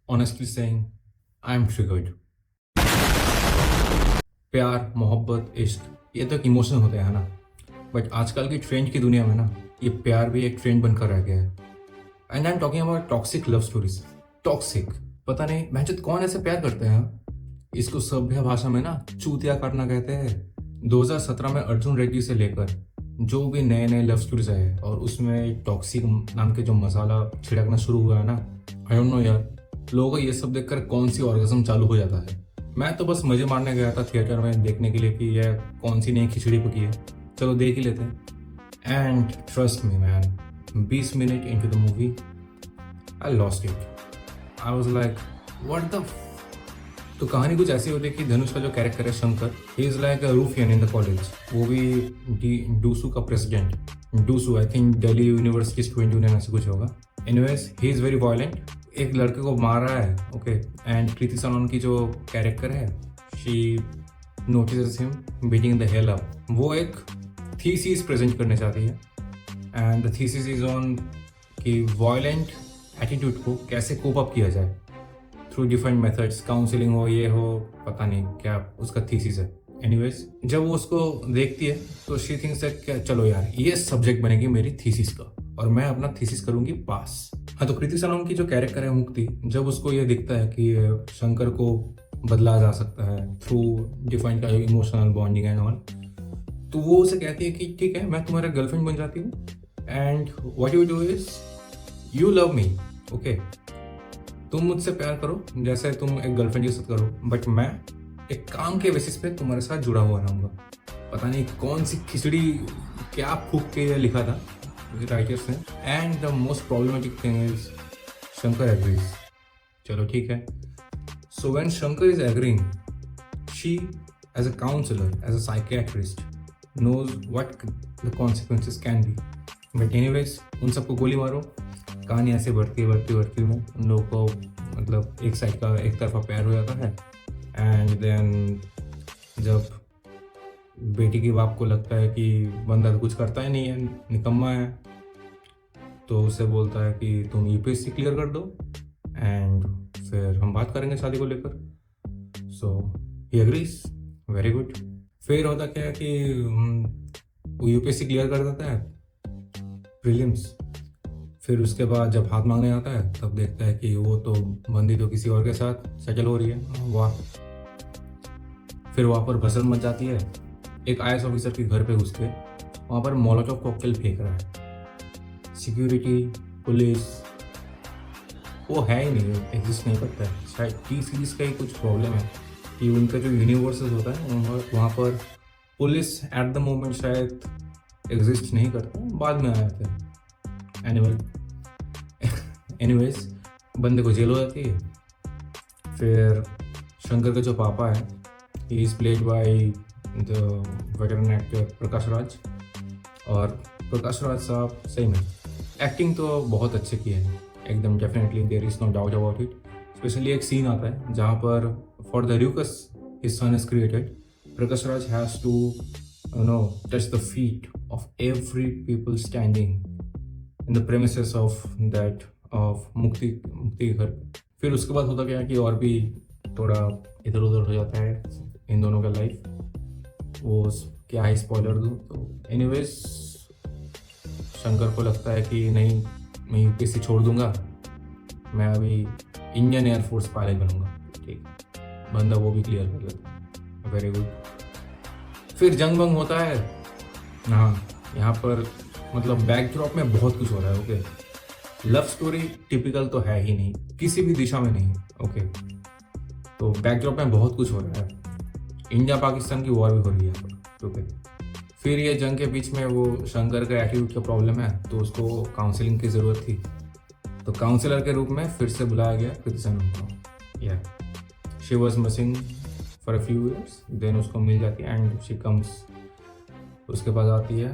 Honestly saying, I'm triggered. प्यार, मोहब्बत, इश्क ये तो एक इमोशन होते हैं ना। बट आजकल की ट्रेंड की दुनिया में ना ये प्यार भी एक ट्रेंड बनकर रह गया है। And I am talking about toxic love stories. Toxic, पता नहीं महजूद कौन ऐसे प्यार करते हैं। इसको सभ्य भाषा में ना चूतिया करना कहते हैं। 2017 में अर्जुन रेड्डी से लेकर जो भी नए नए लव स्टोरीज आए और उसमें टॉक्सिक नाम के जो मसाला छिड़कना शुरू हुआ है ना, आई डोंट नो यार, लोगों को ये सब देखकर कौन सी ऑर्गेज्म चालू हो जाता है। मैं तो बस मजे मारने गया था थिएटर में देखने के लिए कि यह कौन सी नई खिचड़ी पकी है, चलो देख ही लेते हैं। And trust me man, 20 minute into the movie I lost it. I was like what the. तो कहानी कुछ ऐसी होती है कि धनुष का जो कैरेक्टर है Shankar, he is like a ruffian in the college. वो भी डूसू का president. DUSU I think Delhi university student union ऐसे कुछ होगा। Anyways he is very violent. एक लड़के को मार रहा है, ओके। एंड कृति सनोन की जो कैरेक्टर है, she notices him beating the hell up. वो एक थीसिस प्रेजेंट करने चाहती है and the thesis is on कि वायलेंट एटीट्यूड को कैसे कोप अप किया जाए थ्रू डिफरेंट मेथड्स, काउंसलिंग हो, ये हो, पता नहीं क्या उसका थीसिस है। एनीवेज जब वो उसको देखती है तो शी थिंक्स क्या, चलो यार ये सब्जेक्ट बनेगी मेरी थीसिस का और मैं अपना थीसिस करूंगी पास। हाँ, तो कृति सनोन की जो कैरेक्टर है मुक्ति, जब उसको ये दिखता है कि शंकर को बदला जा सकता है थ्रू डिफाइन का इमोशनल बॉन्डिंग एंड ऑल, तो वो उसे कहती है कि ठीक है मैं तुम्हारा गर्लफ्रेंड बन जाती हूँ and what you do is you love me, okay. तुम मुझसे प्यार करो जैसे तुम एक गर्लफ्रेंड के साथ करो, बट मैं एक काम के बेसिस पे तुम्हारे साथ जुड़ा हुआ रहूँगा। पता नहीं कौन सी खिचड़ी क्या फूक के लिखा था राइटर्स ने। And the most problematic thing is Shankar agrees. चलो ठीक है। So when Shankar is agreeing, she as a counsellor, as a psychiatrist knows what the consequences can be. But anyways उन सबको गोली मारो। कहानी ऐसे बढ़ती में उन लोगों को मतलब एक साइड का एक तरफा प्यार हो जाता है। एंड देन जब बेटी के बाप को लगता है कि बंदा तो कुछ करता ही नहीं है, निकम्मा है, तो उसे बोलता है कि तुम यूपीएससी क्लियर कर दो एंड फिर हम बात करेंगे शादी को लेकर। सो ही एग्रीज, वेरी गुड। फिर होता क्या है कि वो यूपीएससी क्लियर कर देता है, प्रीलिम्स। फिर उसके बाद जब हाथ मांगने आता है तब देखता है कि वो तो बंदी तो किसी और के साथ सेटल हो रही है। वाह। फिर वहाँ पर भसड़ मच जाती है। एक आईएएस ऑफिसर के घर पे घुस के वहाँ पर मोलोटोव कॉकटेल फेंक रहा है। सिक्योरिटी, पुलिस वो है ही नहीं, एग्जिस्ट नहीं करता है। शायद टी सीरीज का ही कुछ प्रॉब्लम है कि उनका जो यूनिवर्सेस होता है वहाँ पर पुलिस एट द मोमेंट शायद एग्जिस्ट नहीं करता, बाद में आया था। एनीवेज बंदे को जेल हो जाती है। फिर शंकर का जो पापा है, he is played by the veteran actor Prakash Raj. और प्रकाश राज साहब सही में एक्टिंग तो बहुत अच्छे की है एकदम, definitely there is no doubt about it. Specially एक सीन आता है जहाँ पर for the ruckus his son is created, Prakash Raj has to touch the feet of every people standing in the premises of that of Mukti के घर। फिर उसके बाद होता क्या है कि और भी थोड़ा इधर उधर हो जाता है इन दोनों का लाइफ। वो क्या है, स्पॉइलर दूँ तो एनीवेज शंकर को लगता है कि नहीं मैं यूपीएससी छोड़ दूंगा, मैं अभी इंडियन एयरफोर्स पायलट बनूंगा। ठीक, बंदा वो भी क्लियर कर लेता है, वेरी गुड। फिर जंग बंग होता है। हाँ, यहाँ पर मतलब बैकड्रॉप में बहुत कुछ हो रहा है, ओके। लव स्टोरी टिपिकल तो है ही नहीं, किसी भी दिशा में नहीं, ओके। तो बैकड्रॉप में बहुत कुछ हो रहा है। इंडिया पाकिस्तान की वॉर भी हो रही है, ओके। फिर ये जंग के बीच में वो शंकर का एटीट्यूड का प्रॉब्लम है, तो उसको काउंसलिंग की ज़रूरत थी, तो काउंसलर के रूप में फिर से बुलाया गया कृति सनोन को। या she was missing for a few years, then उसको मिल जाती है एंड शी कम्स। उसके बाद आती है,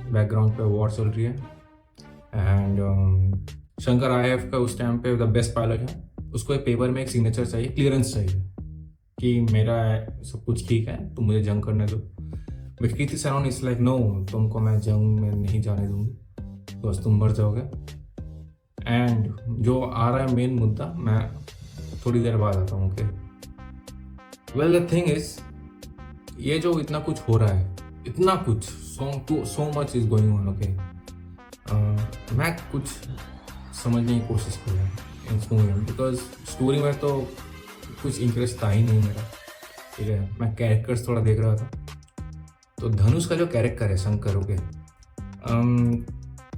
बैकग्राउंड पे वॉर चल रही है एंड शंकर आईएएफ का उस टाइम पे द बेस्ट पायलट है। उसको एक पेपर में एक सिग्नेचर चाहिए, क्लियरेंस चाहिए कि मेरा सब कुछ ठीक है, तुम मुझे जंग करने दो। But Kriti Sanon is like no, तुमको मैं जंग में नहीं जाने दूंगी, बस तुम मर जाओगे। एंड जो आ रहा है मेन मुद्दा, मैं थोड़ी देर बाद आता हूँ। Okay, well the thing is, ये जो इतना कुछ हो रहा है, इतना कुछ, so much is going on. Okay, मैं कुछ समझने की कोशिश कर रहा हूँ इस मूवी में, बिकॉज स्टोरी में तो कुछ इंटरेस्ट था ही नहीं मेरा। ठीक है, मैं कैरेक्टर्स थोड़ा देख रहा था। तो धनुष का जो कैरेक्टर है Shankar, okay,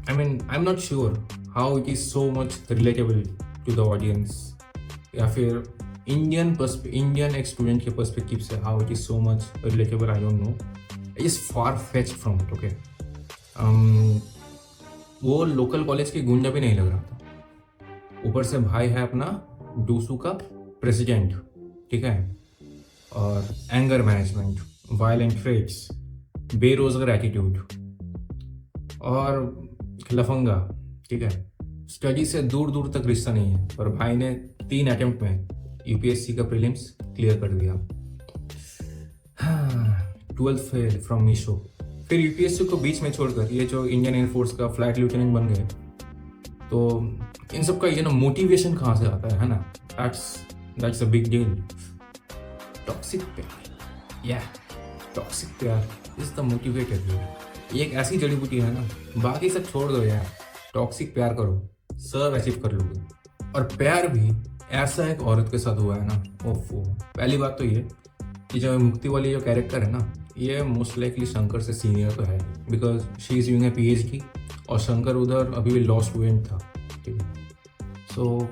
I am not sure how it is so much relatable to the audience, या फिर इंडियन एक स्टूडेंट के पर्सपेक्टिव से how it is so much relatable, I don't know. It is far fetched from it. Okay, वो local college की गुंडा भी नहीं लग रहा था। ऊपर से भाई है अपना डूसू का प्रेसिडेंट, ठीक है, और एंगर मैनेजमेंट, वायलेंट ट्रेट्स, बेरोजगार एटीट्यूड और लफंगा। ठीक है, स्टडी से दूर दूर तक रिश्ता नहीं है, और भाई ने 3 अटेम्प्ट में यूपीएससी का प्रीलिम्स क्लियर कर दिया। 12th fell from Meesho. फिर यूपीएससी को बीच में छोड़कर ये जो इंडियन एयरफोर्स का फ्लाइट लेफ्टिनेंट बन गए। तो इन सब का ये ना मोटिवेशन कहाँ से आता है ना, that's a big deal. Toxic प्यार, या टॉक्सिक प्यार इज द मोटिवेटर हियर। ये एक ऐसी जड़ी बूटी है ना, बाकी सब छोड़ दो यार, टॉक्सिक प्यार करो, सब अचीव कर लोगे। और प्यार भी ऐसा एक औरत के साथ हुआ है ना, ओफो। पहली बात तो ये कि जो मुक्ति वाली जो कैरेक्टर है ना, ये मोस्ट लाइकली शंकर से सीनियर तो है, because she is doing a PhD, और शंकर उधर अभी भी लॉ स्टूडेंट था। ठीक है, सो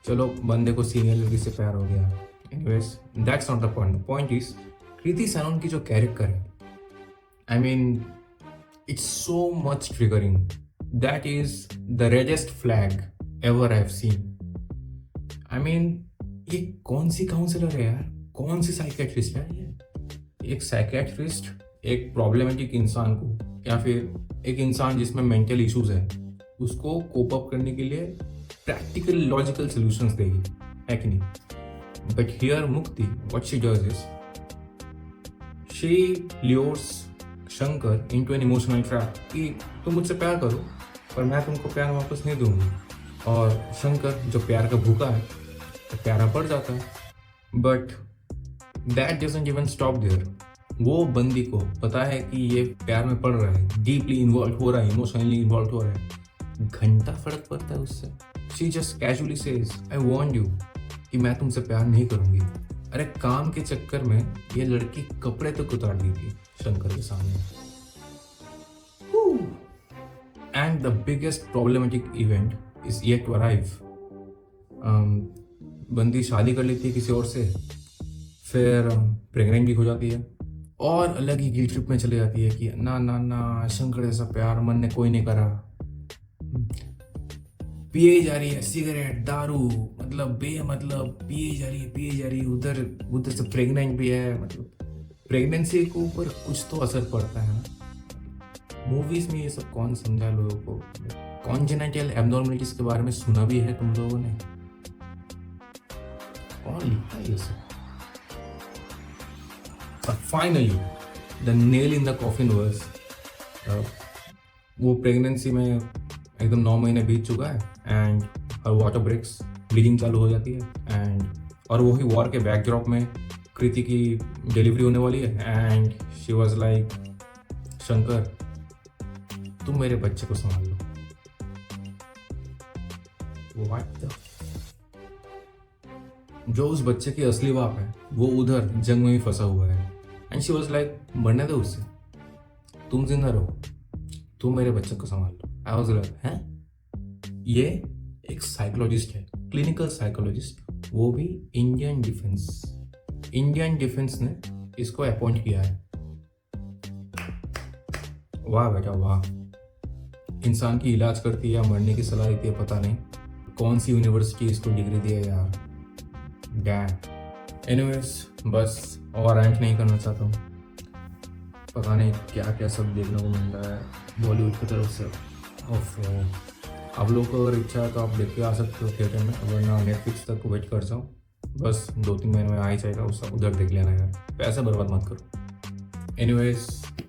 चलो बंदे को सीनियर लड़की से प्यार हो गया। Anyways, that's not the point. The point is Kriti Sanon की जो कैरेक्टर है, I mean it's so much triggering. That is the reddest flag ever I have seen. I mean ये कौन सी काउंसलर है यार, कौन सी साइकेट्रिस्ट है ये? एक साइकेट्रिस्ट एक प्रॉब्लमेटिक इंसान को, या फिर एक इंसान जिसमें मेंटल इश्यूज है, उसको कोप अप करने के लिए प्रैक्टिकल लॉजिकल सॉल्यूशंस देगी, है कि नहीं? बट हियर मुक्ति, what she does is she lures Shankar into an emotional trap कि तुम मुझसे प्यार करो पर मैं तुमको प्यार वापस नहीं दूंगी। और शंकर जो प्यार का भूखा है तो प्यारा पड़ जाता है। But that doesn't even stop there. वो बंदी को पता है कि ये प्यार में पड़ रहा है, डीपली इन्वॉल्व हो रहा है, इमोशनली इन्वॉल्व हो रहा है, घंटा फर्क पड़ता है उससे। She just casually says I want you, कि मैं तुमसे प्यार नहीं करूंगी। अरे काम के चक्कर में ये लड़की कपड़े तक उतार दी थी शंकर के सामने। And the biggest problematic event is yet to arrive. बंदी शादी कर लेती है किसी और से, फिर प्रेग्नेंट भी हो जाती है, और अलग ही गिल्ट ट्रिप में चले जाती है कि ना ना ना, शंकर जैसा प्यार मन ने कोई नहीं करा। पिए जा रही है सिगरेट, दारू, मतलब पिए जा रही है, उधर से प्रेग्नेंट भी है। मतलब प्रेगनेंसी के ऊपर कुछ तो असर पड़ता है ना। मूवीज में ये सब कौन समझा लोगों को? कॉन्जेनिटल एब्नॉर्मलिटीज के बारे में सुना भी है तुम लोगों ने? कौन लिखा है ये सब? But finally, the nail in the coffin was वो प्रेगनेंसी में एकदम 9 महीने बीत चुका है, and her water breaks, bleeding चालू हो जाती है, एंड और वही वॉर के बैकड्रॉप में कृति की डिलीवरी होने वाली है, and she was like Shankar तुम मेरे बच्चे को संभाल लो। What the? जो उस बच्चे की असली बाप है वो उधर जंग में ही फंसा हुआ है, एंड शी वाज लाइक मरने दो उससे, तुम जिंदा रहो, तुम मेरे बच्चे को संभाल लो। आई वाज लाइक हैं? ये एक साइकोलॉजिस्ट है, क्लिनिकल साइकोलॉजिस्ट, वो भी इंडियन डिफेंस ने इसको अपॉइंट किया है। वाह बेटा वाह। इंसान की इलाज करती है या मरने की सलाह देती है, पता नहीं कौन सी यूनिवर्सिटी इसको डिग्री दी है यार। डैम। एनीवेज, बस और रैंक नहीं करना चाहता हूँ। पता नहीं क्या क्या सब देखने को मिल रहा है बॉलीवुड की तरफ से। ऑफ आप लोगों को अगर इच्छा है तो आप देख के आ सकते हो थिएटर में, वरना नेटफ्लिक्स तक वेट कर जाओ। बस 2-3 महीने में आ ही जाएगा, उसका उधर देख लेना यार, पैसा बर्बाद मत करो। एनीवेज,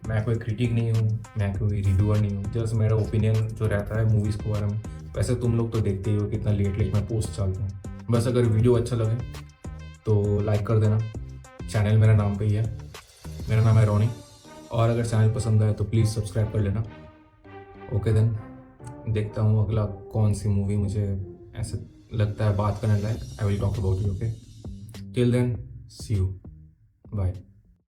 मैं कोई क्रिटिक नहीं हूँ, मैं कोई रिव्यूअर नहीं हूँ, जस्ट मेरा ओपिनियन जो रहता है मूवीज़ के बारे में। वैसे तुम लोग तो देखते ही हो कितना लेट मैं पोस्ट डालता हूँ, बस अगर वीडियो अच्छा लगे तो लाइक कर देना। चैनल मेरा नाम पे ही है, मेरा नाम है रोनी। और अगर चैनल पसंद आए तो प्लीज़ सब्सक्राइब कर लेना। ओके देन, देखता हूँ अगला कौन सी मूवी मुझे ऐसे लगता है बात करने लायक। I will talk about you. Okay, till then, see you, bye.